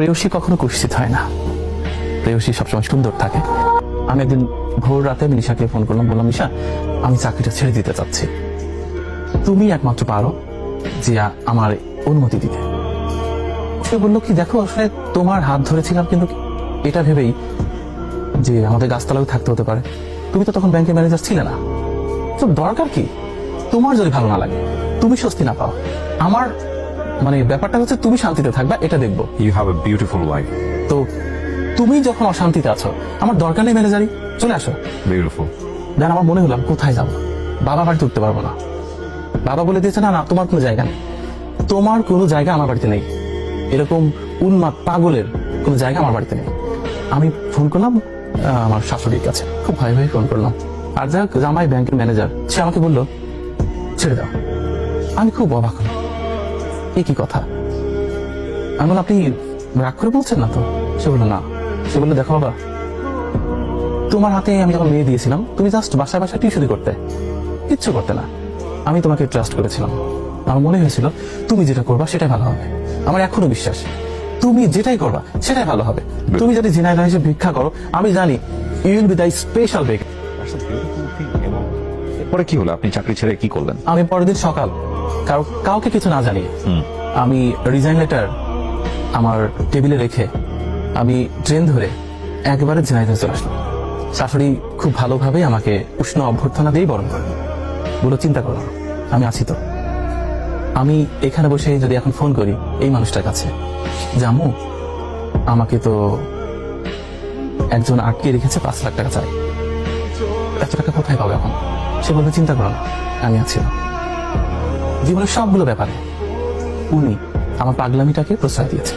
প্রেয়সী কখনো কুৎসিত হয় না, প্রেয়সী সবসময় সুন্দর থাকে। আমি একদিন ভোর রাতে মিশাকে ফোন করলাম, বললাম মিশা আমি চাকরিটা ছেড়ে দিতে চাচ্ছি, তুমি একমাত্র পারো যে আমার অনুমতি দিতে। সে বললো কি দেখো আসলে তোমার হাত ধরেছিলাম কিন্তু এটা ভেবেই যে আমাদের গাছতলাও থাকতে হতে পারে, তুমি তো তখন ব্যাংকের ম্যানেজার ছিলে না, তো দরকার কি, তোমার যদি ভালো না লাগে, তুমি স্বস্তি না পাও, আমার মানে ব্যাপারটা হচ্ছে তুমি শান্তিতে থাকবা এটা দেখবো। You have a beautiful wife. তো তুমি যখন অশান্তিতে আছো, আমার দরকার নেই ম্যানেজারি, চলে আসো। বিউটিফুল। দেন আমার মনে হলাম কোথায় যাবো, বাবা বাড়িতে উঠতে পারবো না। বাবা বলে দিয়েছে না না তোমার কোনো জায়গা নেই, তোমার কোনো জায়গা আমার বাড়িতে নেই, এরকম উন্মাদ পাগলের কোনো জায়গা আমার বাড়িতে নেই। আমি ফোন করলাম আমার শাশুড়ির কাছে, খুব ভয় ভয়ে ফোন করলাম। আর যাক জামাই ব্যাংকের ম্যানেজার, সে আমাকে বললো ছেড়ে দাও। আমি খুব অবাক হলাম, এ কি কথা। আমি বললাম আপনি রাগ করে বলছেন না তো? সে বললো না। সে বললো দেখো বাবা, তোমার হাতে আমি যখন মেয়ে দিয়েছিলাম তুমি জাস্ট বাসায় বাসায় টিউশনি করতে, কিচ্ছু করতে না। আমি তোমাকে ট্রাস্ট করেছিলাম, আমার মনে হয়েছিল তুমি যেটা করবা সেটাই ভালো হবে। আমার এখনো বিশ্বাস তুমি যেটাই করবা সেটাই ভালো হবে। তুমি যদি জিনাইদা হিসেবে ভিক্ষা করো, আমি জানি you will be the special beg. এরপরে কি হলো, আপনি চাকরি ছেড়ে কি করলেন? আমি পরের দিন সকাল কাউকে কিছু না জানিয়ে আমি রিজাইন লেটার আমার টেবিলে রেখে আমি ট্রেন ধরে একেবারে ঝিনাইদহ চলে আসলাম। শাশুড়ি খুব ভালোভাবে আমাকে উষ্ণ অভ্যর্থনা দিয়েই বরণ করে বলো চিন্তা করো আমি আছি তো। আমি এখানে বসে যদি এখন ফোন করি এই মানুষটার কাছে যে আম্মু আমাকে তো একজন আটকে রেখেছে, 5 লাখ টাকা চাই, এত টাকা কোথায় পাবো এখন? সে বলবে চিন্তা করো না আমি আছি। জীবনের সবগুলো ব্যাপারে উনি আমার পাগলামিটাকে প্রশ্রয় দিয়েছে।